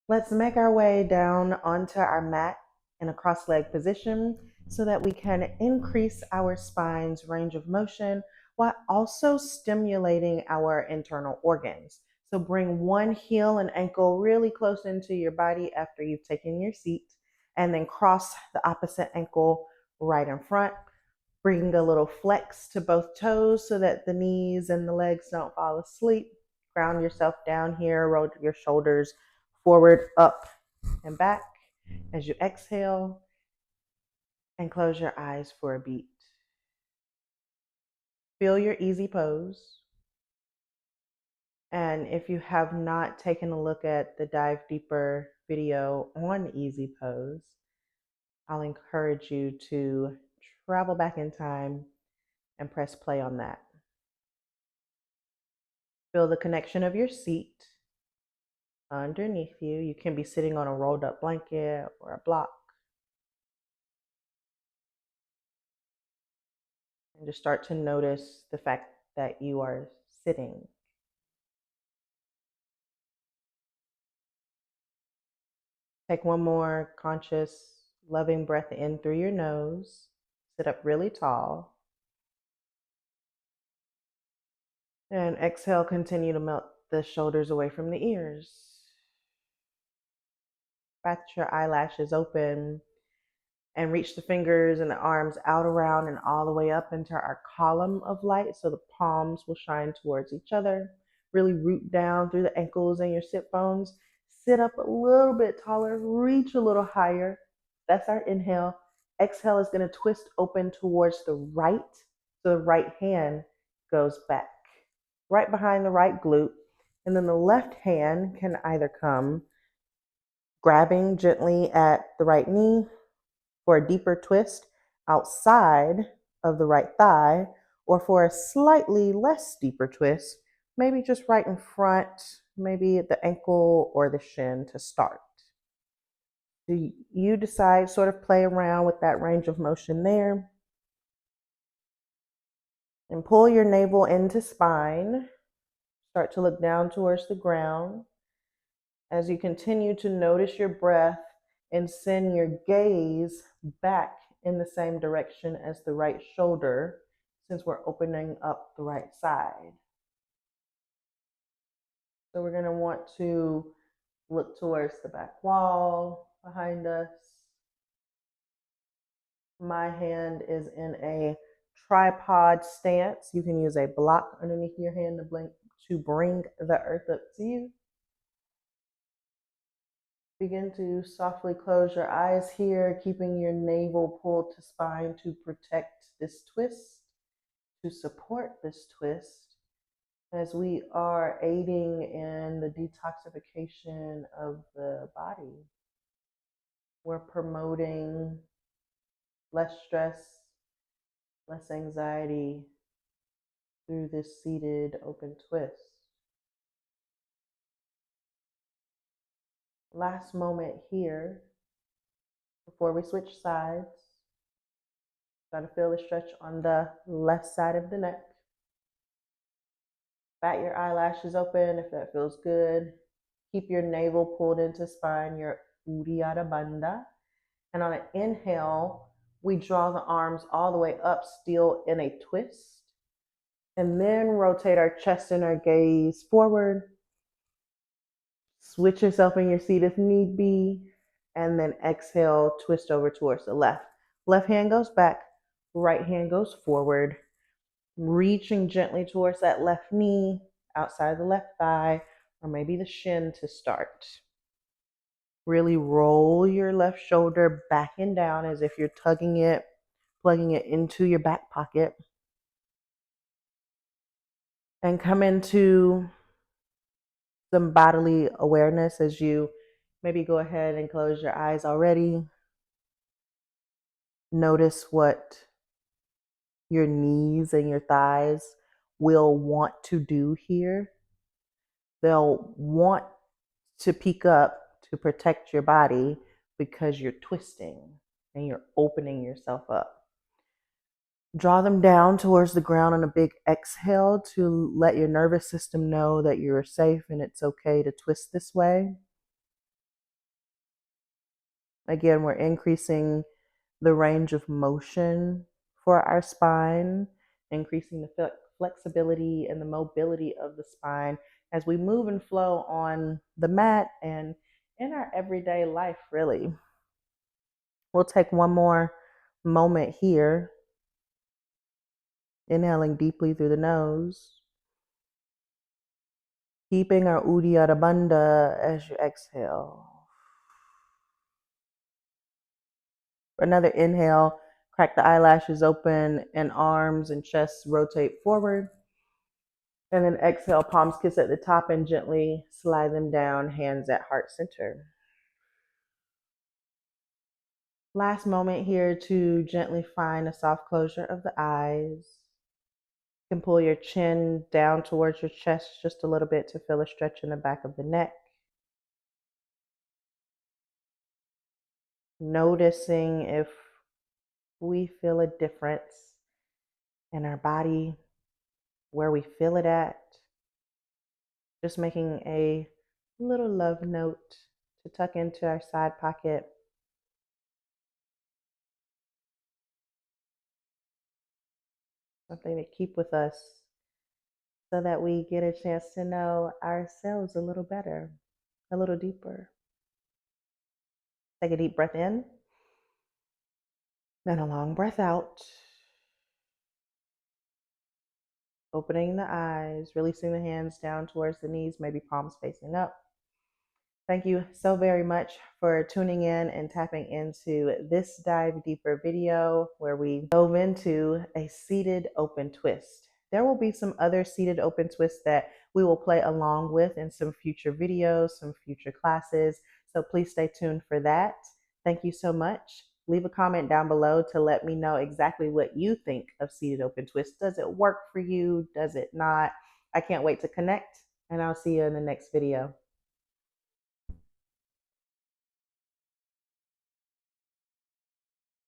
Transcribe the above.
Let's make our way down onto our mat in a cross-leg position so that we can increase our spine's range of motion while also stimulating our internal organs. So bring one heel and ankle really close into your body after you've taken your seat, and then cross the opposite ankle right in front. Bring a little flex to both toes so that the knees and the legs don't fall asleep. Ground yourself down here, roll your shoulders forward, up, and back as you exhale, and close your eyes for a beat. Feel your easy pose. And if you have not taken a look at the Dive Deeper video on easy pose, I'll encourage you to travel back in time and press play on that. Feel the connection of your seat underneath you. You can be sitting on a rolled up blanket or a block. And just start to notice the fact that you are sitting. Take one more conscious, loving breath in through your nose. Sit up really tall. And exhale, continue to melt the shoulders away from the ears. Bat your eyelashes open and reach the fingers and the arms out around and all the way up into our column of light so the palms will shine towards each other. Really root down through the ankles and your sit bones. Sit up a little bit taller, reach a little higher. That's our inhale. Exhale is going to twist open towards the right, so the right hand goes back, right behind the right glute. And then the left hand can either come grabbing gently at the right knee for a deeper twist outside of the right thigh, or for a slightly less deeper twist, maybe just right in front, maybe at the ankle or the shin to start. So you decide, sort of play around with that range of motion there. And pull your navel into spine. Start to look down towards the ground. As you continue to notice your breath and send your gaze back in the same direction as the right shoulder, since we're opening up the right side. So we're going to want to look towards the back wall behind us. My hand is in a tripod stance. You can use a block underneath your hand to bring the earth up to you. Begin to softly close your eyes here, keeping your navel pulled to spine to protect this twist, to support this twist, as we are aiding in the detoxification of the body. We're promoting less stress, less anxiety through this seated open twist. Last moment here before we switch sides. Try to feel the stretch on the left side of the neck. Bat your eyelashes open if that feels good. Keep your navel pulled into spine, your Uddiyana Bandha. And on an inhale, we draw the arms all the way up, still in a twist. And then rotate our chest and our gaze forward. Switch yourself in your seat if need be. And then exhale, twist over towards the left. Left hand goes back, right hand goes forward. Reaching gently towards that left knee, outside the left thigh, or maybe the shin to start. Really roll your left shoulder back and down as if you're tugging it, plugging it into your back pocket. And come into some bodily awareness as you maybe go ahead and close your eyes already. Notice what your knees and your thighs will want to do here. They'll want to peek up to protect your body because you're twisting and you're opening yourself up. Draw them down towards the ground on a big exhale to let your nervous system know that you're safe and it's okay to twist this way. Again, we're increasing the range of motion for our spine, increasing the flexibility and the mobility of the spine as we move and flow on the mat and in our everyday life, really. We'll take one more moment here, inhaling deeply through the nose, keeping our Uddiyana Bandha as you exhale. Another inhale, crack the eyelashes open and arms and chest rotate forward. And then exhale, palms kiss at the top and gently slide them down, hands at heart center. Last moment here to gently find a soft closure of the eyes. You can pull your chin down towards your chest just a little bit to feel a stretch in the back of the neck. Noticing if we feel a difference in our body, where we feel it at. Just making a little love note to tuck into our side pocket. Something to keep with us so that we get a chance to know ourselves a little better, a little deeper. Take a deep breath in, then a long breath out. Opening the eyes, releasing the hands down towards the knees, maybe palms facing up. Thank you so very much for tuning in and tapping into this Dive Deeper video where we dove into a seated open twist. There will be some other seated open twists that we will play along with in some future videos, some future classes. So please stay tuned for that. Thank you so much. Leave a comment down below to let me know exactly what you think of seated open twist. Does it work for you? Does it not? I can't wait to connect, and I'll see you in the next video.